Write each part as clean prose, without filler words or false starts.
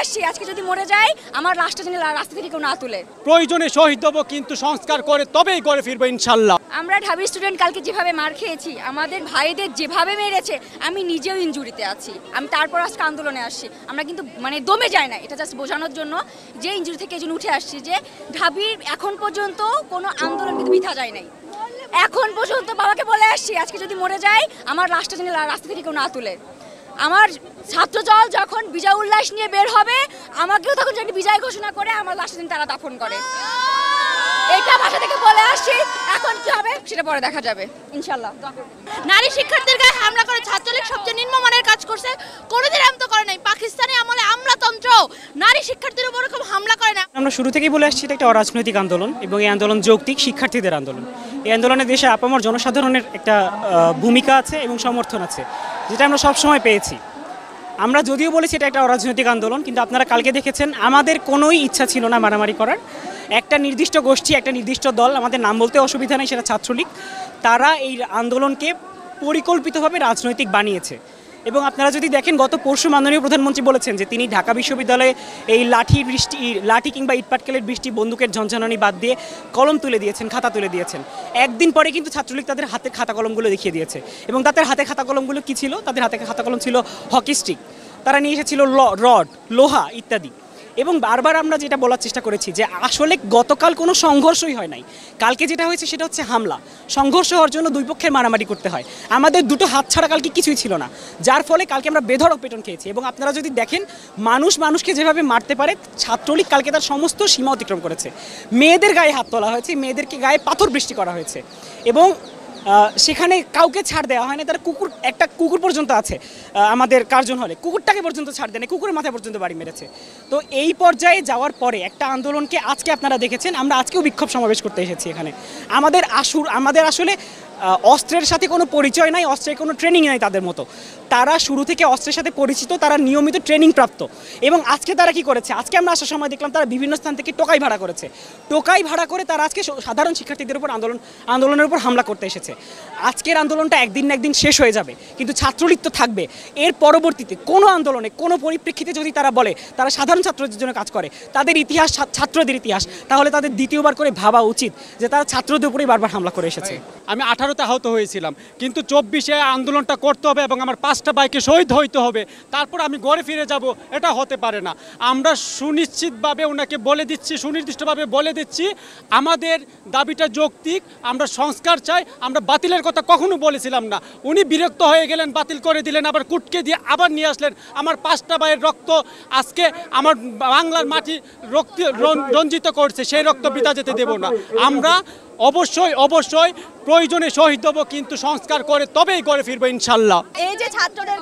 আসছি, আজকে যদি মরে যাই আমার লাশটা যেন রাস্তা থেকে কেউ না তুলে। প্রয়োজনে শহীদ হব, কিন্তু সংস্কার করে তবেই করে ফিরবো ইনশাল্লাহ। আমরা ঢাবি স্টুডেন্ট কালকে যেভাবে মার খেয়েছি, আমাদের ভাইদের যেভাবে মেরেছে, আমি নিজেও ইনজুরিতে আছি, আমি তারপর আজকে আন্দোলনে আসছি। আমরা কিন্তু মানে দমে যায় না, এটা জাস্ট বোঝানোর জন্য যে ইনজুরি থেকে এই জন্য উঠে আসছি যে ঢাবির এখন পর্যন্ত কোনো আন্দোলন কিন্তু বৃথা যায় নাই। এখন পর্যন্ত বাবাকে বলে আসছি, আজকে যদি মরে যাই আমার লাশটা যেন রাস্তা থেকে কেউ না তুলে। আমার ছাত্রদল যখন বিজয় উল্লাস নিয়ে বের হবে, আমাকেও তখন যদি বিজয় ঘোষণা করে আমার লাশটা যেন তারা দাফন করে, এটা ভাষা থেকে বলে আসছি। এখন কি হবে সেটা পরে দেখা যাবে ইনশাআল্লাহ। নারী শিক্ষার্থীদের গায়ে হামলা করে ছাত্রলীগ সবচেয়ে নিম্নমানের কাজ করছে, কোনোদিন এমন তো করে নাই। পাকিস্তানি আমলে আমলাতন্ত্র নারী শিক্ষার্থীদের উপর এরকম হামলা করে না। আমরা শুরু থেকেই বলে আসছি এটা একটা অরাজনৈতিক আন্দোলন এবং এই আন্দোলন যৌক্তিক শিক্ষার্থীদের আন্দোলন। এই আন্দোলনে দেশে আপামর জনসাধারণের একটা ভূমিকা আছে এবং সমর্থন আছে, যেটা আমরা সবসময় পেয়েছি। আমরা যদিও বলেছি এটা একটা অরাজনৈতিক আন্দোলন, কিন্তু আপনারা কালকে দেখেছেন আমাদের কোনোই ইচ্ছা ছিল না মারামারি করার। একটা নির্দিষ্ট গোষ্ঠী, একটা নির্দিষ্ট দল, আমাদের নাম বলতে অসুবিধা নেই, সেটা ছাত্রলীগ, তারা এই আন্দোলনকে পরিকল্পিতভাবে রাজনৈতিক বানিয়েছে। এবং আপনারা যদি দেখেন, গত পরশু মাননীয় প্রধানমন্ত্রী বলেছেন যে তিনি ঢাকা বিশ্ববিদ্যালয়ে এই লাঠি কিংবা ইটপাটকেলের বৃষ্টি, বন্দুকের ঝনঝনানি বাদ দিয়ে কলম তুলে দিয়েছেন, খাতা তুলে দিয়েছেন। একদিন পরে কিন্তু ছাত্রলীগ তাদের হাতে খাতা কলমগুলো দেখিয়ে দিয়েছে। এবং তাদের হাতে খাতা কলমগুলো কী ছিল? তাদের হাতে খাতা কলম ছিল হকি স্টিক, তারা নিয়ে এসেছিল রড, লোহা ইত্যাদি। এবং বারবার আমরা যেটা বলার চেষ্টা করেছি যে আসলে গতকাল কোনো সংঘর্ষই হয় নাই, কালকে যেটা হয়েছে সেটা হচ্ছে হামলা। সংঘর্ষ হওয়ার জন্য দুই পক্ষের মারামারি করতে হয়, আমাদের দুটো হাত ছাড়া কালকে কিছুই ছিল না, যার ফলে কালকে আমরা বেধড়ক পেটন খেয়েছি। এবং আপনারা যদি দেখেন মানুষকে যেভাবে মারতে পারে, ছাত্রলীগ কালকে তার সমস্ত সীমা অতিক্রম করেছে। মেয়েদের গায়ে হাত তোলা হয়েছে, মেয়েদেরকে গায়ে পাথর বৃষ্টি করা হয়েছে এবং সেখানে কাউকে ছাড় দেওয়া হয় না। তারা একটা কুকুর পর্যন্ত আছে আমাদের কার্জন হলে, কুকুরটাকে পর্যন্ত ছাড় দেয় না, কুকুরের মাথায় পর্যন্ত বাড়ি মেরেছে। তো এই পর্যায়ে যাওয়ার পরে একটা আন্দোলনকে আজকে আপনারা দেখেছেন, আমরা আজকেও বিক্ষোভ সমাবেশ করতে এসেছি এখানে। আমাদের আসলে অস্ত্রের সাথে কোনো পরিচয় নাই, অস্ত্রের কোনো ট্রেনিং নাই তাদের মতো। তারা শুরু থেকে অস্ত্রের সাথে পরিচিত, তারা নিয়মিত ট্রেনিং প্রাপ্ত। এবং আজকে তারা কি করেছে, আজকে আমরা আসার সময় দেখলাম তারা বিভিন্ন স্থান থেকে টোকাই ভাড়া করেছে। টোকাই ভাড়া করে তারা আজকে সাধারণ শিক্ষার্থীদের উপর আন্দোলনের উপর হামলা করতে এসেছে। আজকের আন্দোলনটা একদিন না একদিন শেষ হয়ে যাবে, কিন্তু ছাত্রলীগ তো থাকবে। এর পরবর্তীতে কোনো আন্দোলনে, কোনো পরিপ্রেক্ষিতে যদি তারা বলে তারা সাধারণ ছাত্রদের জন্য কাজ করে, তাদের ইতিহাস ছাত্রদের ইতিহাস, তাহলে তাদের দ্বিতীয়বার করে ভাবা উচিত যে তারা ছাত্রদের উপরেই বারবার হামলা করে এসেছে। আমি 18তে আহত হয়েছিলাম, কিন্তু 24-এ আন্দোলনটা করতে হবে এবং আমার 5টা বাইকে শহীদ হইতে হবে, তারপর আমি ঘরে ফিরে যাব। এটা হতে পারে না। আমরা সুনিশ্চিতভাবে ওনাকে বলে দিচ্ছি, সুনির্দিষ্টভাবে বলে দিচ্ছি আমাদের দাবিটা যৌক্তিক, আমরা সংস্কার চাই, আমরা বাতিলের কথা কখনো বলেছিলাম না। উনি বিরক্ত হয়ে গেলেন, বাতিল করে দিলেন, আবার কুটকে দিয়ে আবার নিয়ে আসলেন। আমার 5টা ভাইয়ের রক্ত আজকে আমার বাংলার মাটি রঞ্জিত করছে, সেই রক্ত বৃথা যেতে দেব না। আমরা অবশ্যই প্রয়োজনে শহীদ হব, কিন্তু সংস্কার করে তবেই করে ফিরবো ইনশাল্লাহ। এই যে ছাত্রীদের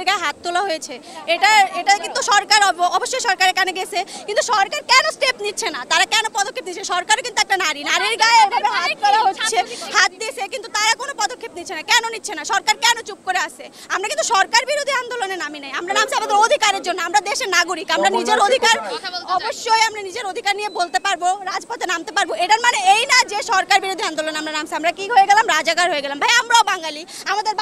গায়ে হাত তোলা হয়েছে, এটা কিন্তু সরকার অবশ্যই সরকারের কানে গেছে, কিন্তু সরকার কেন স্টেপ নিচ্ছে না? তারা কেন পদক্ষেপ নিচ্ছে? সরকার কিন্তু একটা নারীর গায়ে এভাবে হাত তোলা হচ্ছে, হাত দিয়েছে, কিন্তু তারা কোনো পদক্ষেপ নিচ্ছে না। কেন নিচ্ছে না? সরকার কেন চুপ করে আছে? আমরা কিন্তু সরকার বিরোধী আন্দোলনে নামি নাই, আমরা নামছি আমাদের অধিকারের জন্য। আমরা দেশের নাগরিক, আমরা নিজের অধিকার, অবশ্যই আমরা নিজের অধিকার নিয়ে বলতে পারবো, রাজপথে নামতে পারবো। এটার মানে এই না যে সরকার বিরোধী আন্দোলন আমরা নামছি। আমরা কি হয়ে গেলাম? রাজাকার হয়ে গেলাম। ভাই, আমরাও বাঙালি, আমাদের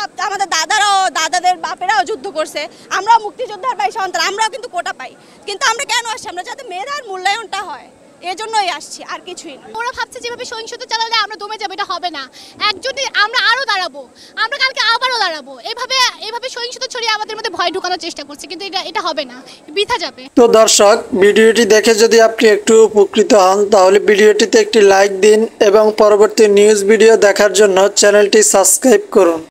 দাদাদের বাপেরাও যুদ্ধ করছে, আমরাও মুক্তিযোদ্ধার ভাই সন্তান, আমরাও কিন্তু কোটা পাই। কিন্তু আমরা কেন আসছি? আমরা যাতে মেধার মূল্যায়নটা হয়, এজন্যই আসছি, আর কিছুই না। ওরা ভাবছে যেভাবে সহিংসতা চালালে আমরা দমে যাবো, এটা হবে না। একজনই আমরা আরো দাঁড়াবো, আমরা কালকে আবারও দাঁড়াবো। এভাবে সহিংসতা ছড়িয়ে আমাদের মধ্যে ভয় ঢোকানোর চেষ্টা করছে, কিন্তু এটা হবে না, বৃথা যাবে। তো দর্শক, ভিডিওটি দেখে যদি আপনি একটু উপকৃত হন, তাহলে ভিডিওটিতে একটি লাইক দিন এবং পরবর্তী নিউজ ভিডিও দেখার জন্য চ্যানেলটি সাবস্ক্রাইব করুন।